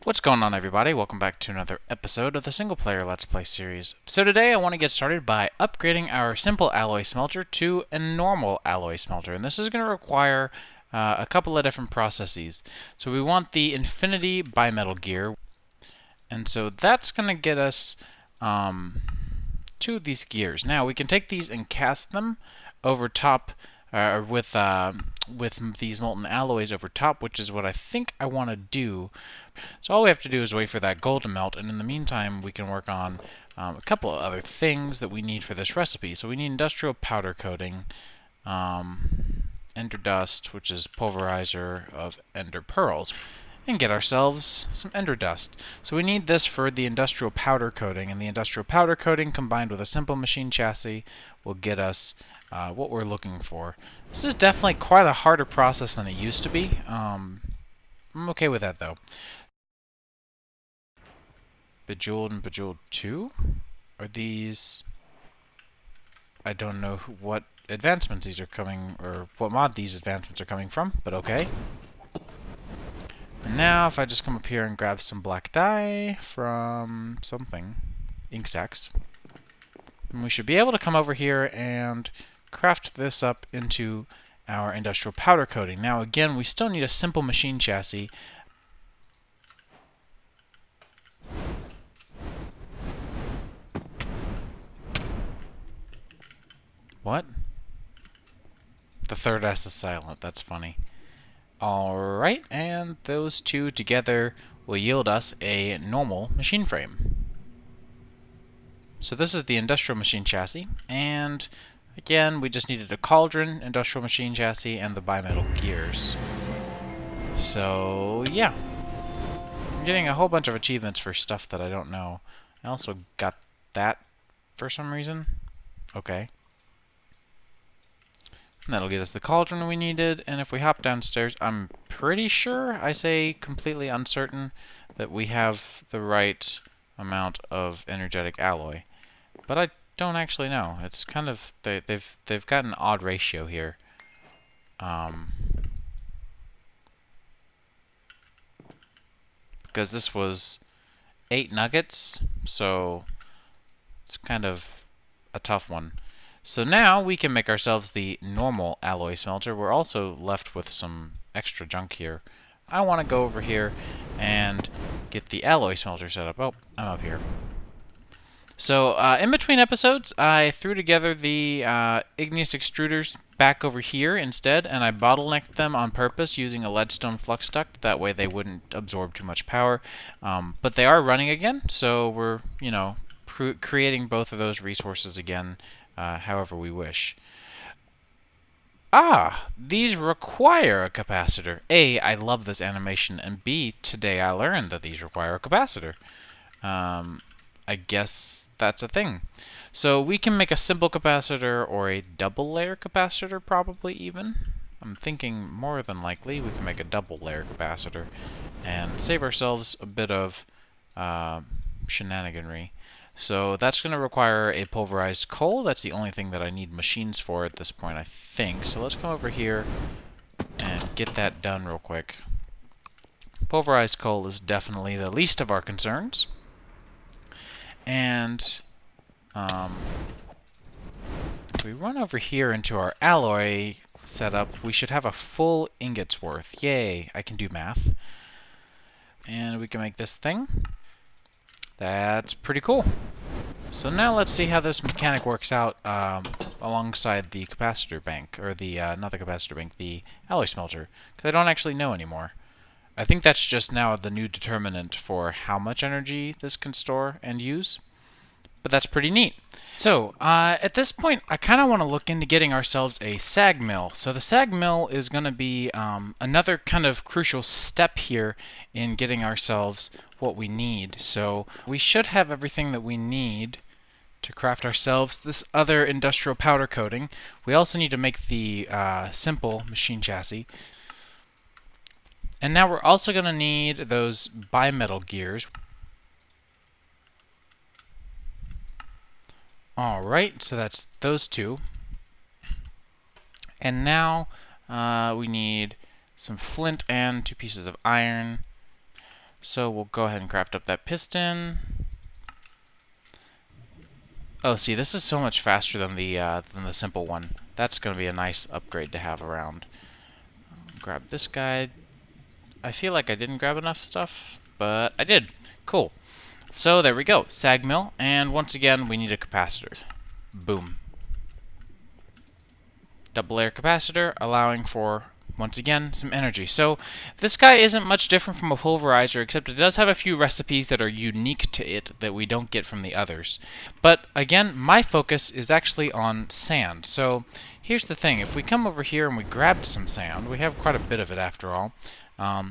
What's going on, everybody? Welcome back to another episode of the single player Let's Play series. So today I want to get started by upgrading our simple alloy smelter to a normal alloy smelter, and this is going to require a couple of different processes. So we want the infinity bimetal gear, and so that's going to get us two of these gears. Now we can take these and cast them over top with these molten alloys over top, which is what I think I want to do. So all we have to do is wait for that gold to melt, and in the meantime we can work on a couple of other things that we need for this recipe. So we need industrial powder coating, ender dust, which is pulverizer of ender pearls, and get ourselves some ender dust. So we need this for the industrial powder coating, and the industrial powder coating combined with a simple machine chassis will get us what we're looking for. This is definitely quite a harder process than it used to be. I'm okay with that though. Bejeweled and Bejeweled 2? Are these... I don't know what advancements these are coming, or what mod these advancements are coming from, but okay. And now if I just come up here and grab some black dye from something, ink sacs, and we should be able to come over here and craft this up into our industrial powder coating. Now again, we still need a simple machine chassis. What? The third S is silent. That's funny. Alright, and those two together will yield us a normal machine frame. So this is the industrial machine chassis, and again, we just needed a cauldron, industrial machine chassis, and the bimetal gears. So, yeah. I'm getting a whole bunch of achievements for stuff that I don't know. I also got that for some reason. Okay. And that'll get us the cauldron we needed, and if we hop downstairs, I'm pretty sure, I say completely uncertain, that we have the right amount of energetic alloy. But I don't actually know. It's kind of, they've got an odd ratio here. Because this was 8 nuggets, so it's kind of a tough one. So now we can make ourselves the normal alloy smelter. We're also left with some extra junk here. I want to go over here and get the alloy smelter set up. Oh, I'm up here. So in between episodes, I threw together the igneous extruders back over here instead, and I bottlenecked them on purpose using a leadstone flux duct. That way they wouldn't absorb too much power. But they are running again, so we're, you know, creating both of those resources again. However we wish. These require a capacitor. A, I love this animation, and B, today I learned that these require a capacitor. I guess that's a thing. So we can make a simple capacitor or a double layer capacitor, probably even. I'm thinking more than likely we can make a double layer capacitor and save ourselves a bit of shenaniganry. So that's going to require a pulverized coal. That's the only thing that I need machines for at this point, I think. So let's come over here and get that done real quick. Pulverized coal is definitely the least of our concerns. And if we run over here into our alloy setup, we should have a full ingot's worth. Yay, I can do math. And we can make this thing. That's pretty cool. So now let's see how this mechanic works out alongside the capacitor bank, or the, not the capacitor bank, the alloy smelter, because I don't actually know anymore. I think that's just now the new determinant for how much energy this can store and use, but that's pretty neat. So, at this point, I kind of want to look into getting ourselves a sag mill. So the sag mill is going to be another kind of crucial step here in getting ourselves what we need. So we should have everything that we need to craft ourselves this other industrial powder coating. We also need to make the simple machine chassis. And now we're also going to need those bimetal gears. Alright, so that's those two. And now we need some flint and 2 pieces of iron. So we'll go ahead and craft up that piston. Oh, see, this is so much faster than the simple one. That's going to be a nice upgrade to have around. Grab this guy. I feel like I didn't grab enough stuff, but I did. Cool. So there we go, sag mill, and once again we need a capacitor. Boom. Double layer capacitor, allowing for, once again, some energy. So this guy isn't much different from a pulverizer, except it does have a few recipes that are unique to it that we don't get from the others. But again, my focus is actually on sand. So here's the thing, if we come over here and we grabbed some sand, we have quite a bit of it after all.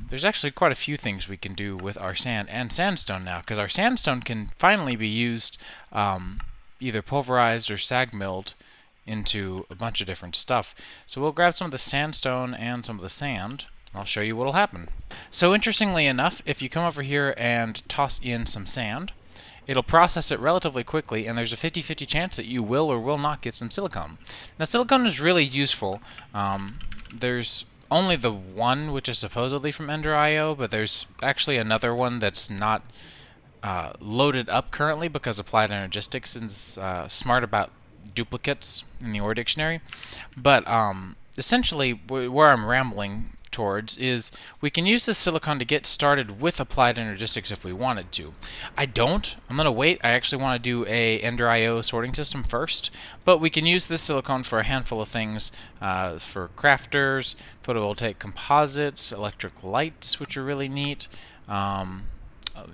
There's actually quite a few things we can do with our sand and sandstone now, because our sandstone can finally be used either pulverized or sag milled into a bunch of different stuff. So we'll grab some of the sandstone and some of the sand. I'll show you what'll happen. So interestingly enough, if you come over here and toss in some sand, it'll process it relatively quickly, and there's a 50-50 chance that you will or will not get some silicone. Now silicone is really useful. There's only the one which is supposedly from Ender.io, but there's actually another one that's not loaded up currently because Applied Energistics is smart about duplicates in the OR dictionary. But essentially where I'm rambling towards is we can use this silicon to get started with Applied Energistics if we wanted to. I'm going to wait. I actually want to do a Ender.io sorting system first, but we can use this silicon for a handful of things, for crafters, photovoltaic composites, electric lights, which are really neat.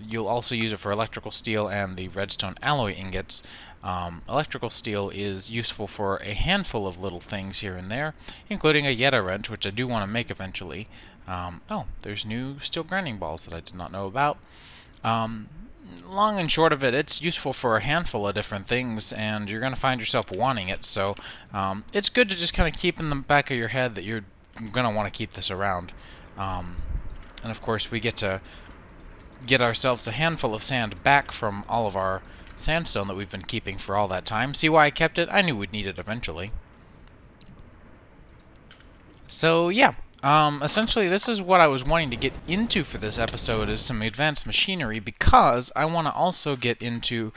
You'll also use it for electrical steel and the redstone alloy ingots. Electrical steel is useful for a handful of little things here and there, including a Yeta wrench, which I do want to make eventually. Oh, there's new steel grinding balls that I did not know about. Long and short of it, it's useful for a handful of different things, and you're going to find yourself wanting it, so it's good to just kind of keep in the back of your head that you're going to want to keep this around. And of course, we get to get ourselves a handful of sand back from all of our sandstone that we've been keeping for all that time. See why I kept it? I knew we'd need it eventually. So yeah, essentially this is what I was wanting to get into for this episode, is some advanced machinery, because I want to also get into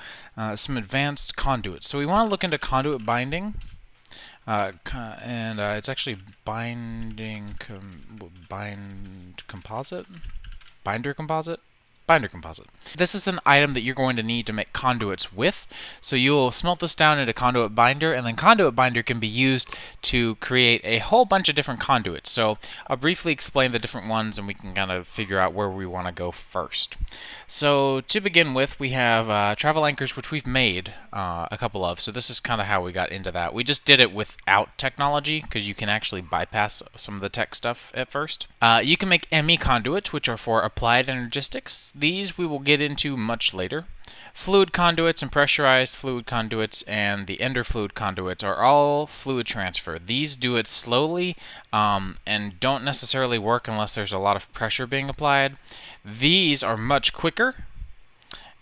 some advanced conduits. So we want to look into conduit binding, and it's actually binder composite. Binder composite. This is an item that you're going to need to make conduits with. So you'll smelt this down into conduit binder, and then conduit binder can be used to create a whole bunch of different conduits. So I'll briefly explain the different ones, and we can kind of figure out where we want to go first. So to begin with, we have travel anchors, which we've made a couple of. So this is kind of how we got into that. We just did it without technology, because you can actually bypass some of the tech stuff at first. You can make ME conduits, which are for applied energistics. These we will get into much later. Fluid conduits and pressurized fluid conduits and the ender fluid conduits are all fluid transfer. These do it slowly and don't necessarily work unless there's a lot of pressure being applied. These are much quicker,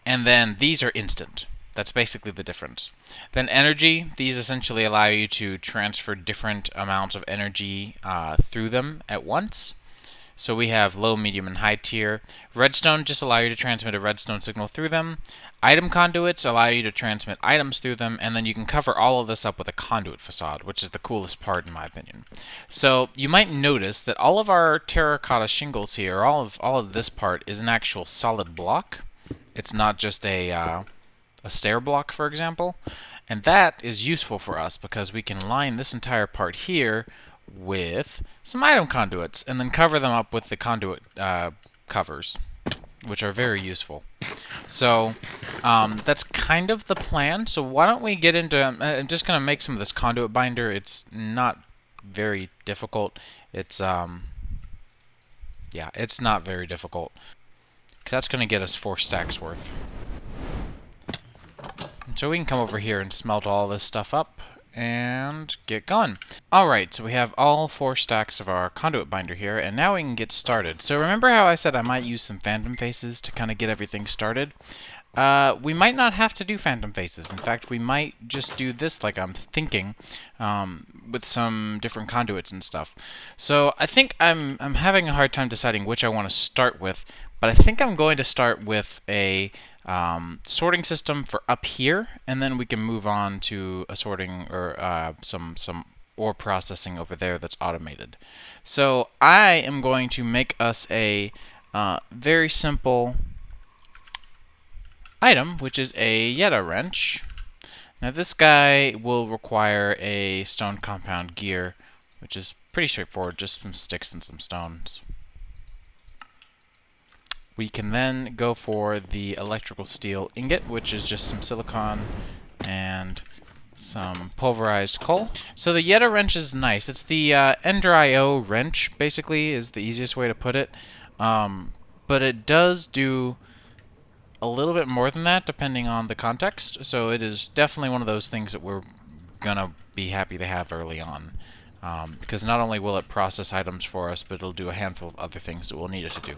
and then these are instant. That's basically the difference. Then energy, these essentially allow you to transfer different amounts of energy through them at once. So we have low, medium, and high tier. Redstone just allow you to transmit a redstone signal through them. Item conduits allow you to transmit items through them, and then you can cover all of this up with a conduit facade, which is the coolest part in my opinion. So you might notice that all of our terracotta shingles here, all of this part, is an actual solid block. It's not just a stair block, for example. And that is useful for us because we can line this entire part here with some item conduits and then cover them up with the conduit covers, which are very useful. So that's kind of the plan. So why don't we get into, I'm just going to make some of this conduit binder. It's not very difficult. It's yeah, it's not very difficult, because that's going to get us 4 stacks worth. So we can come over here and smelt all this stuff up and get going. Alright, so we have all 4 stacks of our conduit binder here, and now we can get started. So remember how I said I might use some phantom faces to kind of get everything started? We might not have to do phantom faces. In fact, we might just do this like I'm thinking, with some different conduits and stuff. So I think I'm having a hard time deciding which I want to start with, but I think I'm going to start with a sorting system for up here, and then we can move on to a sorting or some ore processing over there that's automated. So I am going to make us a very simple item, which is a Yeta wrench. Now this guy will require a stone compound gear, which is pretty straightforward, just some sticks and some stones. We can then go for the electrical steel ingot, which is just some silicon and some pulverized coal. So the Yeta wrench is nice. It's the Ender IO wrench, basically, is the easiest way to put it. But it does do a little bit more than that depending on the context, so it is definitely one of those things that we're gonna be happy to have early on, because not only will it process items for us, but it'll do a handful of other things that we'll need it to do.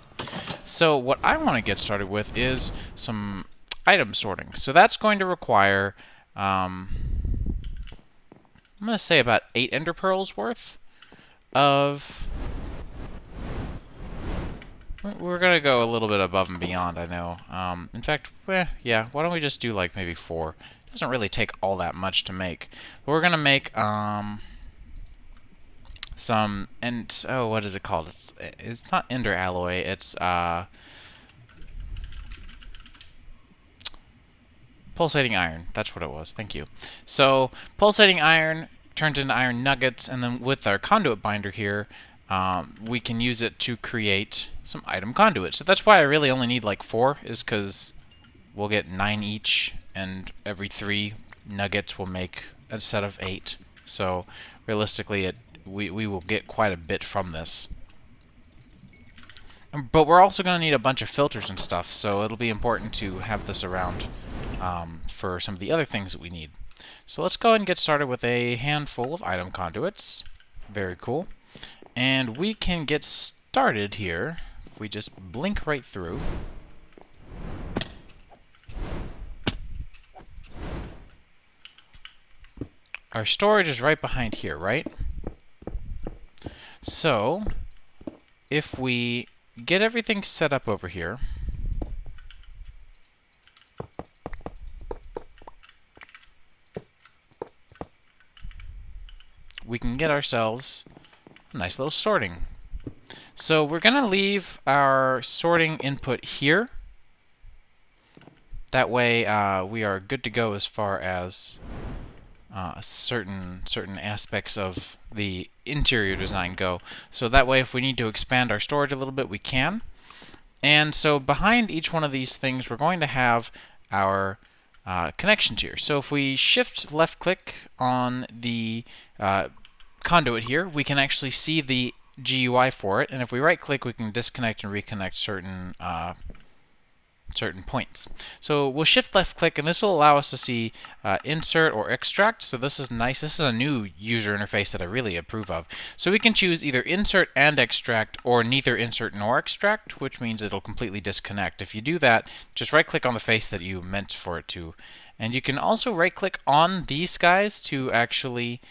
So what I want to get started with is some item sorting. So that's going to require, I'm gonna say about 8 ender pearls worth of... We're going to go a little bit above and beyond, I know. In fact, yeah, why don't we just do like maybe 4? It doesn't really take all that much to make. But we're going to make some, and oh, what is it called? It's not ender alloy, it's pulsating iron. That's what it was. Thank you. So pulsating iron turns into iron nuggets, and then with our conduit binder here, we can use it to create some item conduits. So that's why I really only need like 4, is because we'll get 9 each, and every 3 nuggets will make a set of 8. So realistically, we will get quite a bit from this. But we're also going to need a bunch of filters and stuff, so it'll be important to have this around for some of the other things that we need. So let's go ahead and get started with a handful of item conduits. Very cool. And we can get started here if we just blink right through. Our storage is right behind here, right? So, if we get everything set up over here, we can get ourselves a nice little sorting. So we're going to leave our sorting input here. That way we are good to go as far as certain aspects of the interior design go. So that way if we need to expand our storage a little bit, we can. And so behind each one of these things, we're going to have our connections here. So if we shift left click on the conduit here, we can actually see the GUI for it, and if we right click, we can disconnect and reconnect certain points. So we'll shift left click, and this will allow us to see insert or extract. So this is nice. This is a new user interface that I really approve of. So we can choose either insert and extract, or neither insert nor extract, which means it'll completely disconnect. If you do that, just right click on the face that you meant for it to. And you can also right click on these guys to actually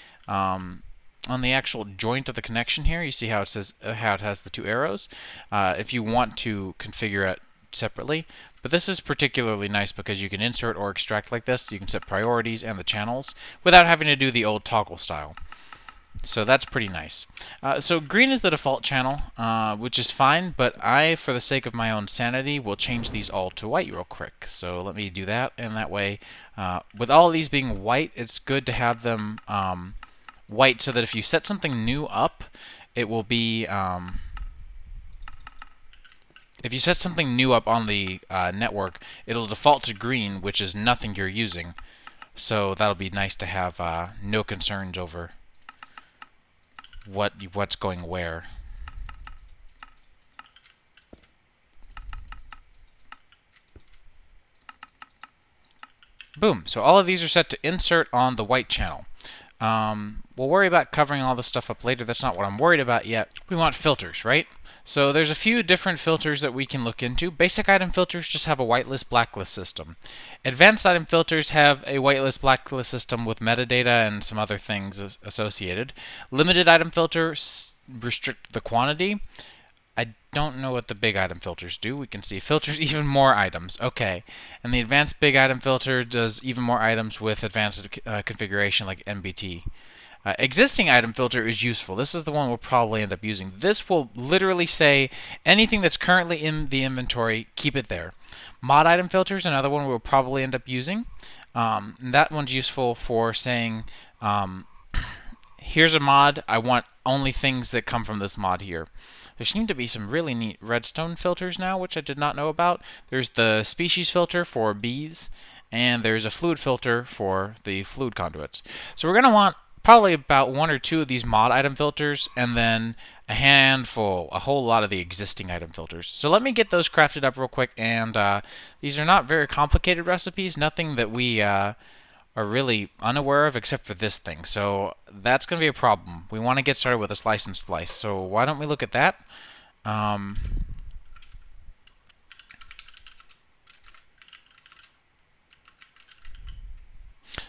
on the actual joint of the connection here. You see how it says how it has the 2 arrows. If you want to configure it separately, but this is particularly nice because you can insert or extract like this. You can set priorities and the channels without having to do the old toggle style. So that's pretty nice. So green is the default channel, which is fine, but I, for the sake of my own sanity, will change these all to white real quick. So let me do that, and that way, with all of these being white, it's good to have them white so that if you set something new up, it will be... if you set something new up on the network, it'll default to green, which is nothing you're using. So that'll be nice to have no concerns over what's going where. Boom. So all of these are set to insert on the white channel. We'll worry about covering all this stuff up later. That's not what I'm worried about yet. We want filters, right? So there's a few different filters that we can look into. Basic item filters just have a whitelist blacklist system. Advanced item filters have a whitelist blacklist system with metadata and some other things associated. Limited item filters restrict the quantity. I don't know what the big item filters do. We can see filters even more items. Okay. And the advanced big item filter does even more items with advanced configuration like NBT. Existing item filter is useful. This is the one we'll probably end up using. This will literally say anything that's currently in the inventory, keep it there. Mod item filter is another one we'll probably end up using. That one's useful for saying, here's a mod, I want only things that come from this mod here. There seem to be some really neat redstone filters now, which I did not know about. There's the species filter for bees, and there's a fluid filter for the fluid conduits. So we're going to want probably about one or two of these mod item filters, and then a handful, a whole lot of the existing item filters. So let me get those crafted up real quick, and these are not very complicated recipes, nothing that we are really unaware of except for this thing. So that's going to be a problem. We want to get started with a slice and splice. So why don't we look at that?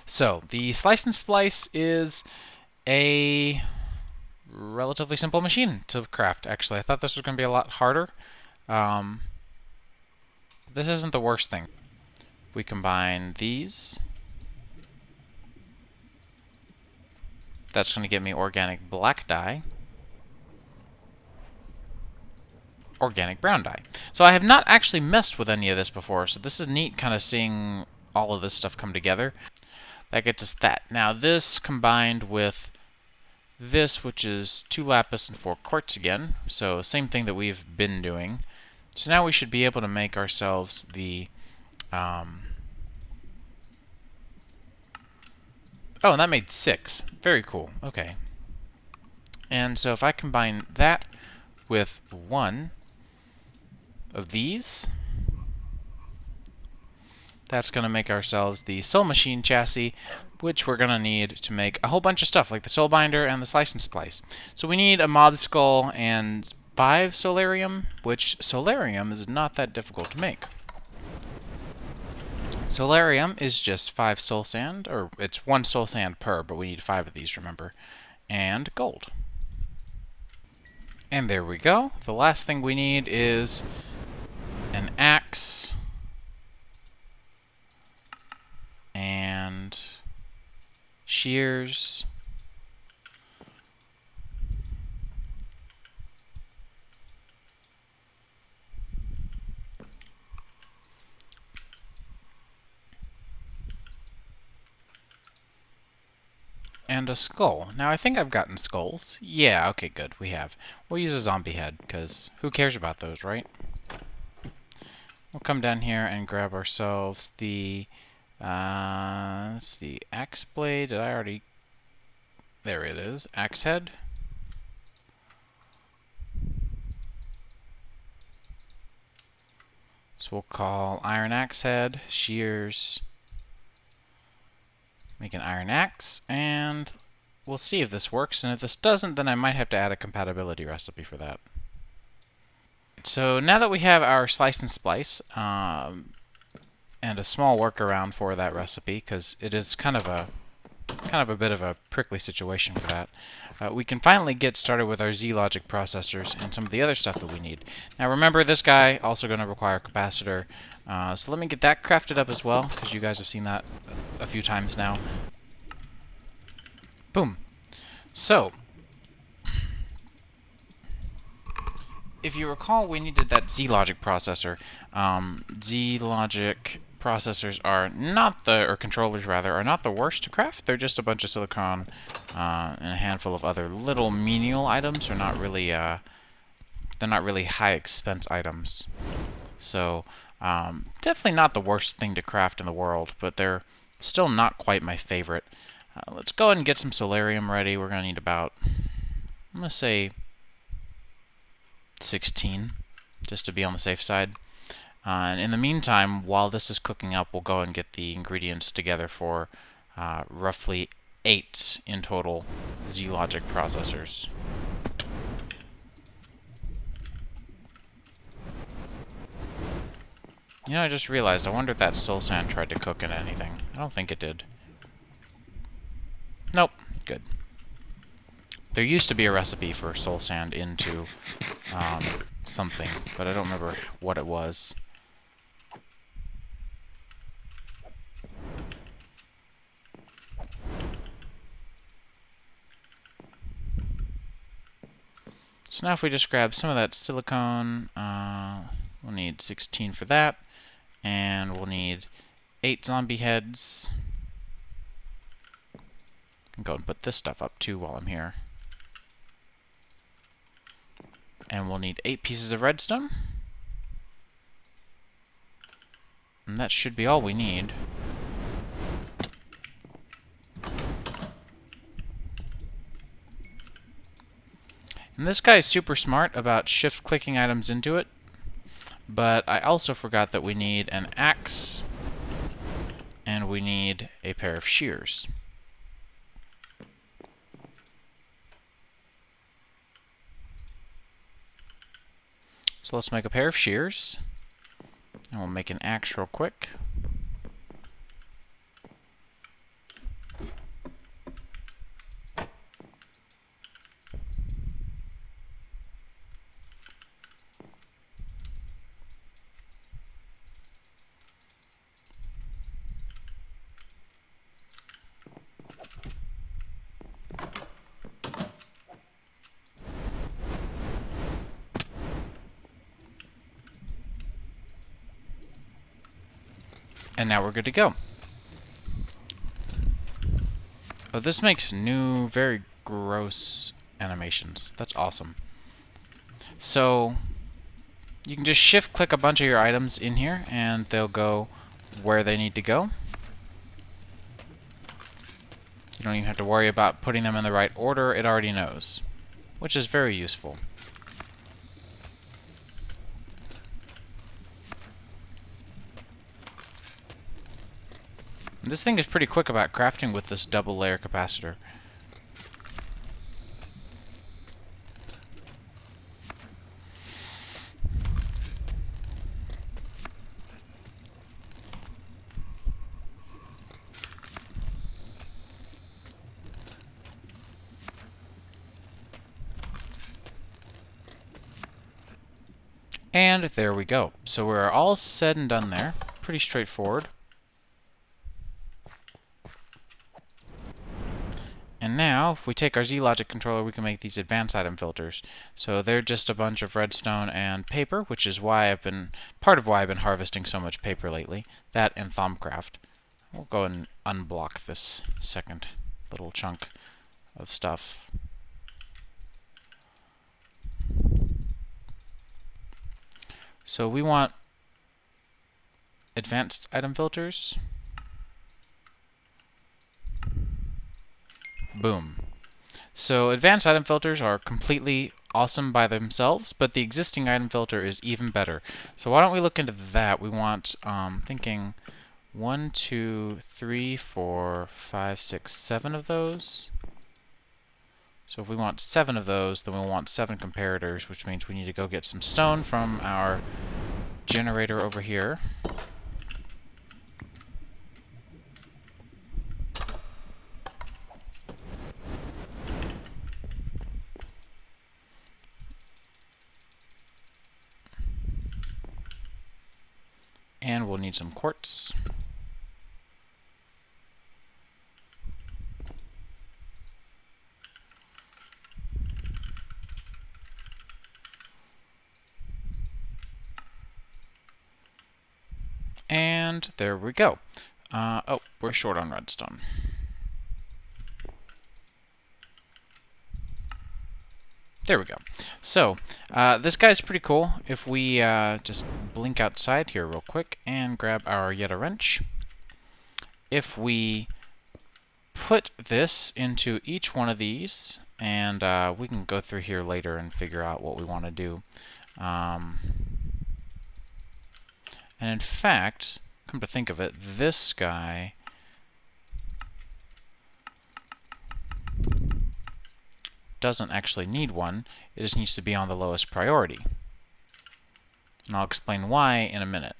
So the slice and splice is a relatively simple machine to craft, actually. I thought this was going to be a lot harder. This isn't the worst thing. We combine these. That's going to give me organic black dye. Organic brown dye. So I have not actually messed with any of this before, so this is neat kind of seeing all of this stuff come together. That gets us that. Now this combined with this, which is 2 lapis and 4 quartz again, so same thing that we've been doing. So now we should be able to make ourselves the oh, and that made 6. Very cool. Okay. And so if I combine that with 1 of these, that's going to make ourselves the soul machine chassis, which we're going to need to make a whole bunch of stuff, like the soul binder and the slice and splice. So we need a mob skull and 5 solarium, which solarium is not that difficult to make. Solarium is just 5 soul sand, or it's 1 soul sand per, but we need 5 of these, remember, and gold. And there we go. The last thing we need is an axe and shears. And a skull. Now, I think I've gotten skulls. Yeah, okay, good. We have. We'll use a zombie head, because who cares about those, right? We'll come down here and grab ourselves the... let's see, axe blade. Did I already... There it is. Axe head. So we'll call iron axe head, shears... Make an iron axe, and we'll see if this works, and if this doesn't, then I might have to add a compatibility recipe for that. So now that we have our slice and splice, and a small workaround for that recipe, because it is kind of a bit of a prickly situation for that, we can finally get started with our Z-logic processors and some of the other stuff that we need. Now remember, this guy also going to require a capacitor, so let me get that crafted up as well, because you guys have seen that a few times now. Boom. So, if you recall, we needed that Z-logic processor. Z-logic processors are not the, or controllers rather, are not the worst to craft. They're just a bunch of silicon and a handful of other little menial items. They're not really high expense items. So definitely not the worst thing to craft in the world, but they're still not quite my favorite. Let's go ahead and get some solarium ready. We're gonna need about, I'm gonna say 16, just to be on the safe side. And in the meantime, while this is cooking up, we'll go and get the ingredients together for roughly 8 in total Z-logic processors. You know, I just realized, I wonder if that soul sand tried to cook in anything. I don't think it did. Nope. Good. There used to be a recipe for soul sand into something, but I don't remember what it was. So now if we just grab some of that silicone, we'll need 16 for that, and we'll need 8 zombie heads. I can go and put this stuff up too while I'm here. And we'll need 8 pieces of redstone. And that should be all we need. And this guy's super smart about shift-clicking items into it, but I also forgot that we need an axe, and we need a pair of shears. So let's make a pair of shears, and we'll make an axe real quick. And now we're good to go. Oh, this makes new, very gross animations. That's awesome. So, you can just shift-click a bunch of your items in here, and they'll go where they need to go. You don't even have to worry about putting them in the right order. It already knows, which is very useful. This thing is pretty quick about crafting with this double layer capacitor. And there we go. So we're all said and done there. Pretty straightforward. And now, if we take our Z-Logic controller, we can make these advanced item filters. So they're just a bunch of redstone and paper, which is why part of why I've been harvesting so much paper lately. That and Thaumcraft. We'll go and unblock this second little chunk of stuff. So we want advanced item filters. Boom. So advanced item filters are completely awesome by themselves, but the existing item filter is even better. So why don't we look into that? We want, thinking 1, 2, 3, 4, 5, 6, 7 of those. So if we want 7 of those, then we'll want 7 comparators, which means we need to go get some stone from our generator over here. And we'll need some quartz. And there we go. Oh, we're short on redstone. There we go. So, this guy's pretty cool. If we just blink outside here real quick and grab our Yeta wrench, if we put this into each one of these, and we can go through here later and figure out what we want to do. And in fact, come to think of it, this guy doesn't actually need one. It just needs to be on the lowest priority. And I'll explain why in a minute.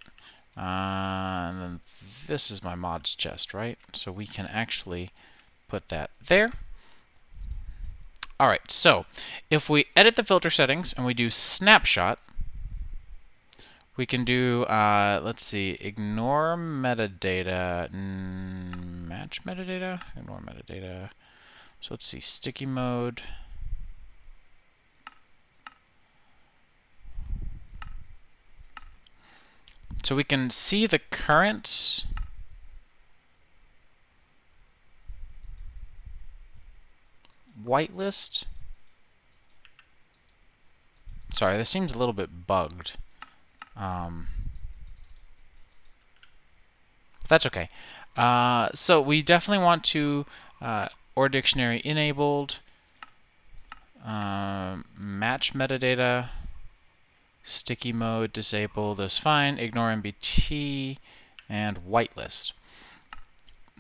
And then this is my mods chest, right? So we can actually put that there. All right, so if we edit the filter settings and we do snapshot, we can do, let's see, ignore metadata, match metadata, ignore metadata. So let's see, sticky mode. So we can see the current whitelist. Sorry, this seems a little bit bugged. But that's okay. So we definitely want to or dictionary enabled, match metadata, sticky mode disabled is fine, ignore MBT, and whitelist.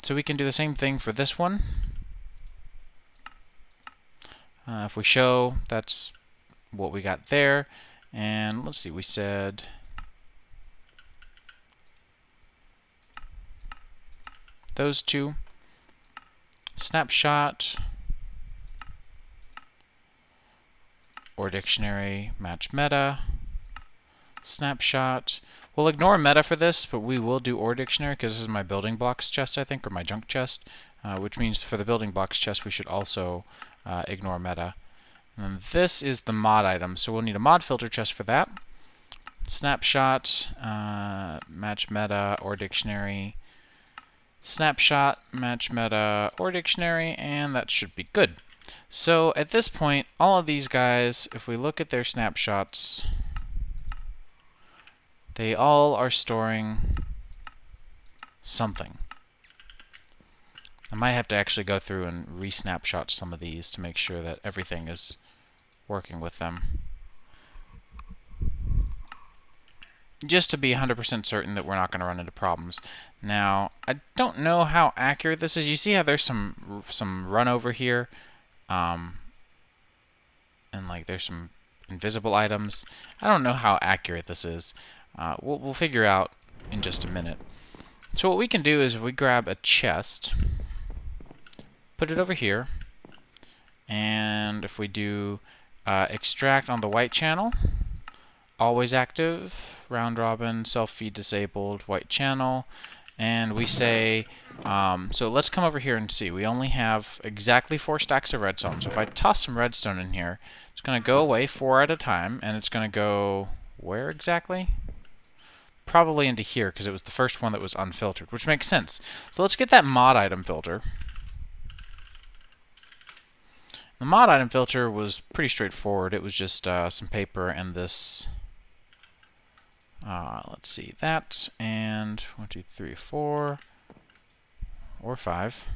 So we can do the same thing for this one. If we show, that's what we got there. And let's see, we said those two. Snapshot or dictionary match meta. Snapshot. We'll ignore meta for this, but we will do or dictionary because this is my building blocks chest, I think, or my junk chest, which means for the building blocks chest we should also ignore meta. And this is the mod item, so we'll need a mod filter chest for that. Snapshot, match meta or dictionary. Snapshot, match meta or dictionary, and that should be good. So at this point, all of these guys, if we look at their snapshots, they all are storing something. I might have to actually go through and re-snapshot some of these to make sure that everything is working with them. Just to be 100% certain that we're not going to run into problems. Now, I don't know how accurate this is. You see how there's some run over here, and like there's some invisible items. I don't know how accurate this is. We'll figure out in just a minute. So what we can do is if we grab a chest, put it over here, and if we do extract on the white channel, always active, round robin, self-feed disabled, white channel, and we say, so let's come over here and see. We only have exactly 4 stacks of redstone. So if I toss some redstone in here, it's going to go away 4 at a time, and it's going to go where exactly? Probably into here, because it was the first one that was unfiltered, which makes sense. So let's get that mod item filter. The mod item filter was pretty straightforward. It was just some paper and this. Let's see, that, and 1, 2, 3, 4, or 5.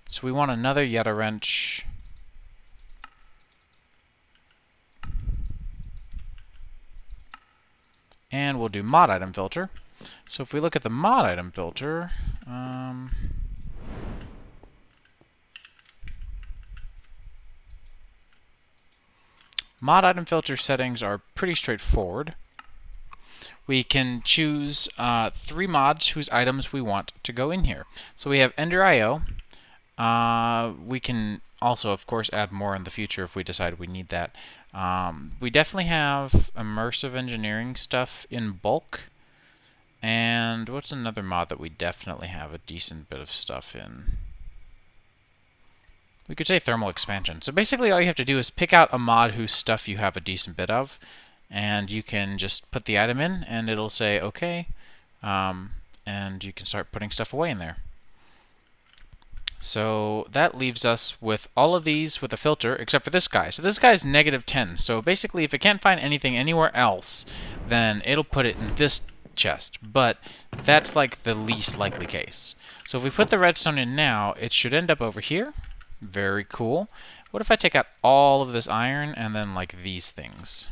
So we want another Yeta wrench. And we'll do mod item filter. So if we look at the mod item filter, mod item filter settings are pretty straightforward. We can choose 3 mods whose items we want to go in here. So we have Ender IO. We can also, of course, add more in the future if we decide we need that. We definitely have immersive engineering stuff in bulk. And what's another mod that we definitely have a decent bit of stuff in? We could say thermal expansion. So basically all you have to do is pick out a mod whose stuff you have a decent bit of, and you can just put the item in and it'll say okay, and you can start putting stuff away in there. So that leaves us with all of these with a filter, except for this guy. So this guy's -10. So basically if it can't find anything anywhere else, then it'll put it in this chest. But that's like the least likely case. So if we put the redstone in now, it should end up over here. Very cool. What if I take out all of this iron and then like these things?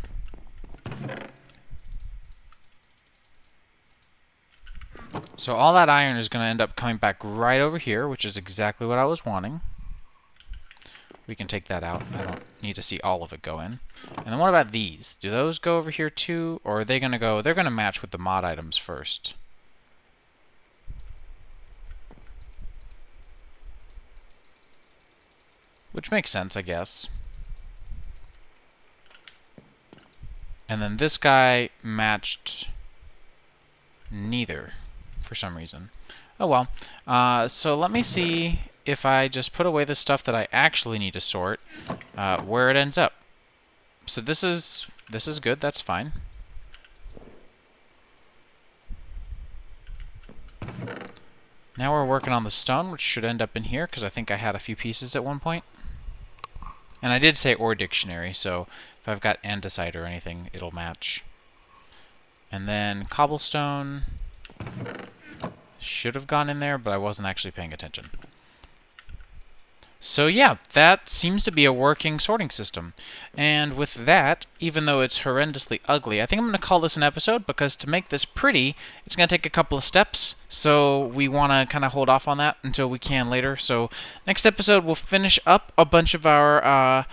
So all that iron is going to end up coming back right over here, which is exactly what I was wanting. We can take that out. I don't need to see all of it go in. And then what about these? Do those go over here too? Or are they going to go... They're going to match with the mod items first. Which makes sense, I guess. And then this guy matched neither for some reason. Oh well. So let me see if I just put away the stuff that I actually need to sort, where it ends up. So this is good. That's fine. Now we're working on the stone, which should end up in here, because I think I had a few pieces at one point. And I did say or dictionary, so if I've got andesite or anything, it'll match. And then cobblestone should have gone in there, but I wasn't actually paying attention. So yeah, that seems to be a working sorting system. And with that, even though it's horrendously ugly, I think I'm going to call this an episode, because to make this pretty, it's going to take a couple of steps. So we want to kind of hold off on that until we can later. So next episode, we'll finish up a bunch of our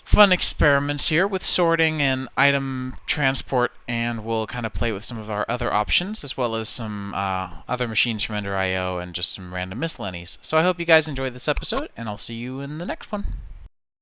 fun experiments here with sorting and item transport, and we'll kind of play with some of our other options, as well as some other machines from Ender.io and just some random miscellanies. So I hope you guys enjoyed this episode, and I'll see you in the next one.